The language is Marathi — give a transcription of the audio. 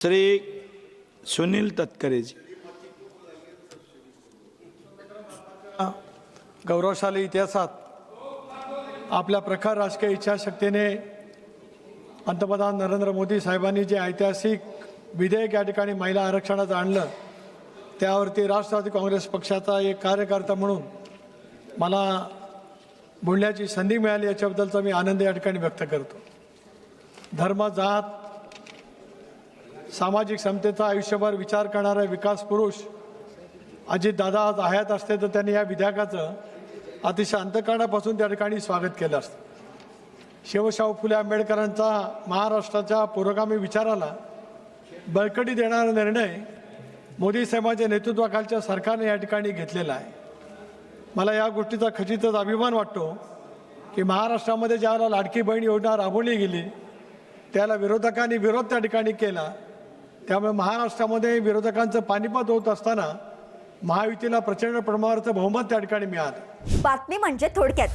श्री सुनील तटकरे जी। गौरवशाली इतिहासात आपल्या प्रखर राजकीय इच्छाशक्तीने पंतप्रधान नरेंद्र मोदी साहेबांनी जे ऐतिहासिक विधेयक या ठिकाणी महिला आरक्षणाचं आणलं, त्यावरती राष्ट्रवादी काँग्रेस पक्षाचा एक कार्यकर्ता म्हणून मला बोलण्याची संधी मिळाली, याच्याबद्दलचा मी आनंद या ठिकाणी व्यक्त करतो। धर्म, जात, सामाजिक समतेचा आयुष्यभर विचार करणारे विकास पुरुष अजितदादा आज हयात असते तर त्यांनी या विधेयकाचं अतिशय अंतःकरणापासून त्या ठिकाणी स्वागत केलं असतं। शिवशाहू फुले आंबेडकरांचा महाराष्ट्राच्या पुरोगामी विचाराला बळकटी देणारा निर्णय मोदी साहेबांच्या नेतृत्वाखालच्या सरकारने या ठिकाणी घेतलेला आहे। मला या गोष्टीचा खचितच अभिमान वाटतो की महाराष्ट्रामध्ये ज्याला लाडकी बहीण योजना राबवली गेली त्याला विरोधकांनी विरोध त्या ठिकाणी केला, त्यामुळे महाराष्ट्रामध्ये विरोधकांचं पानिपत होत असताना महायुतीला प्रचंड प्रमाणावरचं बहुमत त्या ठिकाणी मिळालं। बातमी म्हणजे थोडक्यात।